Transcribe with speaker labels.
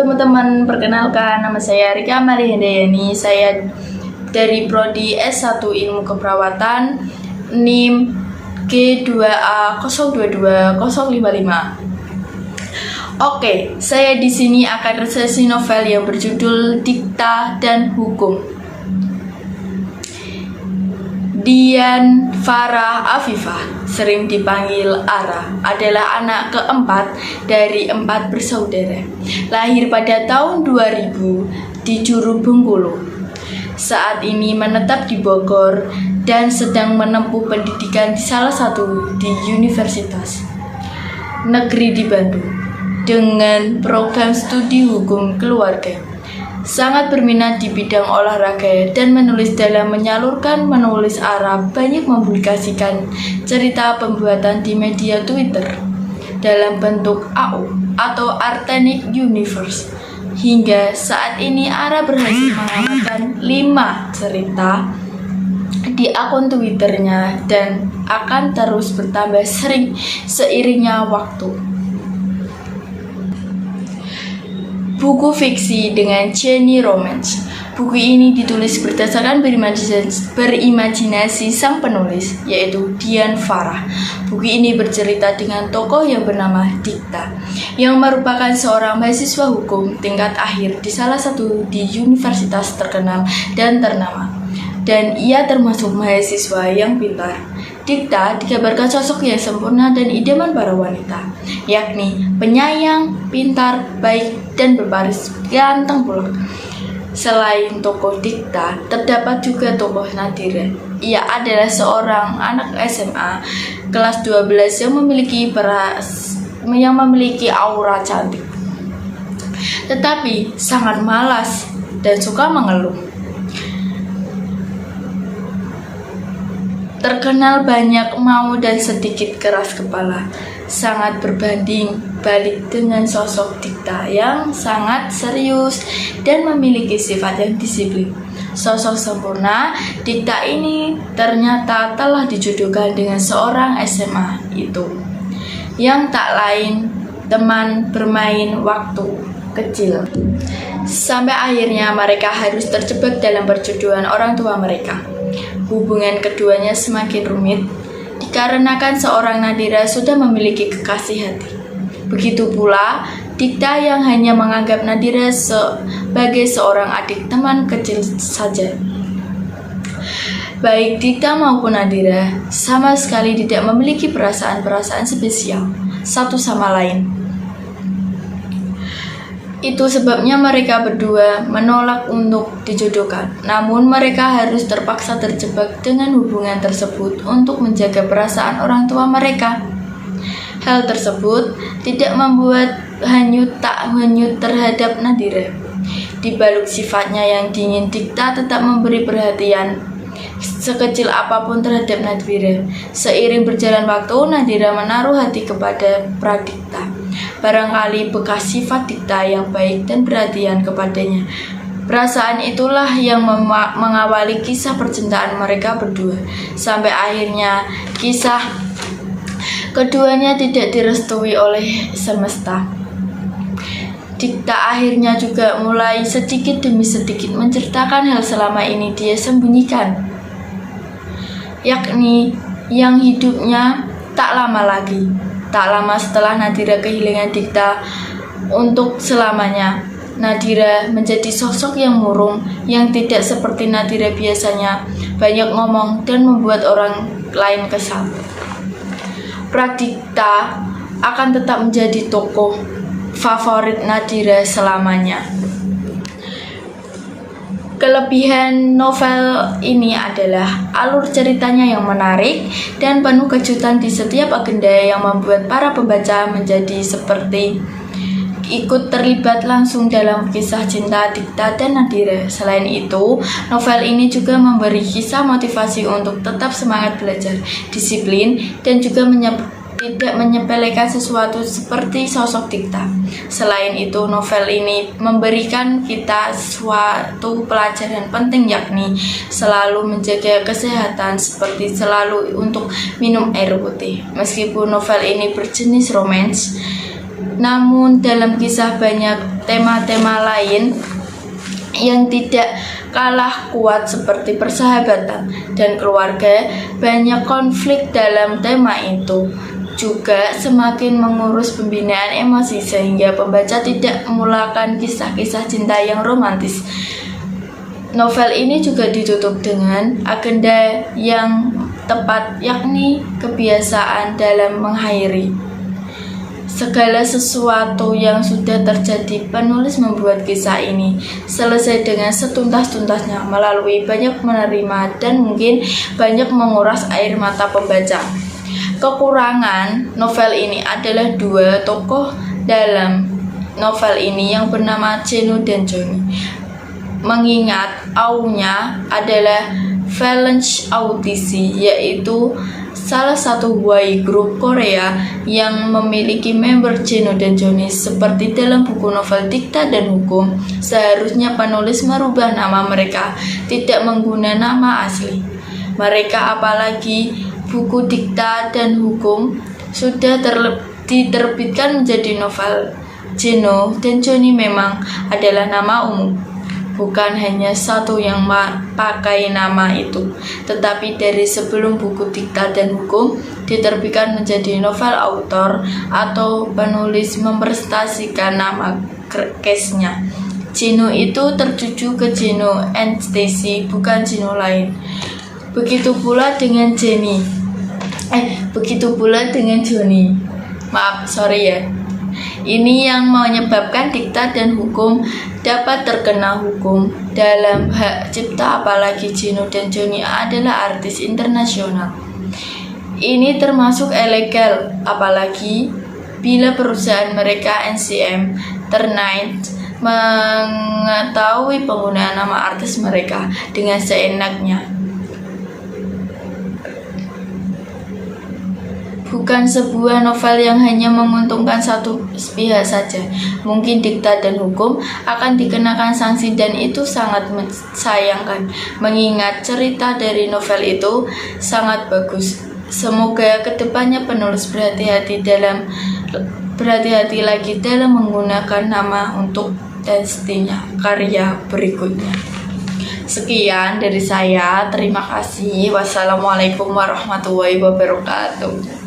Speaker 1: teman-teman, perkenalkan nama saya Rika Mari Hendayani. Saya dari Prodi S1 Ilmu Keperawatan, NIM G2A 022055. Oke, saya di sini akan resensi novel yang berjudul Dikta dan Hukum. Dian Farah Afifah, sering dipanggil Ara, adalah anak keempat dari 4 bersaudara. Lahir pada tahun 2000 di Juru Bengkulu. Saat ini menetap di Bogor dan sedang menempuh pendidikan di salah satu di Universitas Negeri di Bandung dengan program studi hukum keluarga. Sangat berminat di bidang olahraga dan menulis. Dalam menulis Ara banyak mempublikasikan cerita pembuatan di media Twitter dalam bentuk AU atau Alternate Universe. Hingga saat ini Ara berhasil mengamankan 5 cerita di akun Twitternya dan akan terus bertambah sering seiringnya waktu. Buku fiksi dengan genre romance. Buku ini ditulis berdasarkan berimajinasi sang penulis, yaitu Dian Farah. Buku ini bercerita dengan tokoh yang bernama Dikta, yang merupakan seorang mahasiswa hukum tingkat akhir di salah satu di universitas terkenal dan ternama. Dan ia termasuk mahasiswa yang pintar. Dikta dikabarkan sosok yang sempurna dan idaman para wanita, yakni penyayang, pintar, baik, dan berbaris ganteng pula. Selain tokoh Dikta, terdapat juga tokoh Nadira. Ia adalah seorang anak SMA kelas 12 yang memiliki aura cantik, tetapi sangat malas dan suka mengeluh. Terkenal banyak mau dan sedikit keras kepala, sangat berbanding balik dengan sosok Dikta yang sangat serius dan memiliki sifat yang disiplin. Sosok sempurna Dikta ini ternyata telah dijodohkan dengan seorang SMA itu, yang tak lain teman bermain waktu kecil. Sampai akhirnya mereka harus terjebak dalam perjodohan orang tua mereka. Hubungan keduanya semakin rumit dikarenakan seorang Nadira sudah memiliki kekasih hati. Begitu pula Dikta yang hanya menganggap Nadira sebagai seorang adik teman kecil saja. Baik Dikta maupun Nadira sama sekali tidak memiliki perasaan-perasaan spesial satu sama lain. Itu sebabnya mereka berdua menolak untuk dijodohkan. Namun mereka harus terpaksa terjebak dengan hubungan tersebut untuk menjaga perasaan orang tua mereka. Hal tersebut tidak membuat tak hanyut terhadap Nadira. Di balik sifatnya yang dingin, Dikta tetap memberi perhatian sekecil apapun terhadap Nadira. Seiring berjalan waktu, Nadira menaruh hati kepada Pradikta. Barangkali bekas sifat Dikta yang baik dan perhatian kepadanya. Perasaan itulah yang mengawali kisah percintaan mereka berdua. Sampai akhirnya kisah keduanya tidak direstui oleh semesta. Dikta akhirnya juga mulai sedikit demi sedikit menceritakan hal selama ini dia sembunyikan, yakni yang hidupnya tak lama lagi. Tak lama setelah Nadira kehilangan Dikta untuk selamanya, Nadira menjadi sosok yang murung, yang tidak seperti Nadira biasanya, banyak ngomong dan membuat orang lain kesal. Pradikta akan tetap menjadi tokoh favorit Nadira selamanya. Kelebihan novel ini adalah alur ceritanya yang menarik dan penuh kejutan di setiap agenda yang membuat para pembaca menjadi seperti ikut terlibat langsung dalam kisah cinta Dikta dan Nadira. Selain itu, novel ini juga memberi kisah motivasi untuk tetap semangat belajar, disiplin, dan juga tidak menyepelekan sesuatu seperti sosok Dikta. Selain itu, novel ini memberikan kita suatu pelajaran penting, yakni selalu menjaga kesehatan, seperti selalu untuk minum air putih. Meskipun novel ini berjenis romance, Namun dalam kisah banyak tema-tema lain yang tidak kalah kuat seperti persahabatan dan keluarga. Banyak konflik dalam tema itu juga semakin mengurus pembinaan emosi sehingga pembaca tidak memulakan kisah-kisah cinta yang romantis. Novel ini juga ditutup dengan agenda yang tepat, yakni kebiasaan dalam mengakhiri segala sesuatu yang sudah terjadi. Penulis membuat kisah ini selesai dengan setuntas-tuntasnya melalui banyak menerima dan mungkin banyak menguras air mata pembaca. Kekurangan novel ini adalah dua tokoh dalam novel ini yang bernama Jeno dan Johnny. Mengingat Aunya adalah Valence Autisi, yaitu salah satu boy group Korea yang memiliki member Jeno dan Johnny. Seperti dalam buku novel Dikta dan Hukum, seharusnya penulis merubah nama mereka, tidak menggunakan nama asli mereka. Apalagi buku Dikta dan Hukum sudah diterbitkan menjadi novel. Jeno dan Johnny memang adalah nama umum, bukan hanya satu yang pakai nama itu, tetapi dari sebelum buku Dikta dan Hukum diterbitkan menjadi novel, autor atau penulis mempresentasikan nama case-nya. Jeno itu tertuju ke Jeno and Stacy, bukan Jeno lain. Begitu pula dengan Johnny. Ini yang menyebabkan Dikta dan Hukum dapat terkena hukum dalam hak cipta, apalagi Jeno dan Johnny adalah artis internasional. Ini termasuk ilegal, apalagi bila perusahaan mereka NCM Ternight mengetahui penggunaan nama artis mereka dengan seenaknya. Bukan sebuah novel yang hanya menguntungkan satu pihak saja. Mungkin Dikta dan Hukum akan dikenakan sanksi dan itu sangat disayangkan, mengingat cerita dari novel itu sangat bagus. Semoga kedepannya penulis berhati-hati lagi dalam menggunakan nama untuk testingnya karya berikutnya. Sekian dari saya, terima kasih. Wassalamualaikum warahmatullahi wabarakatuh.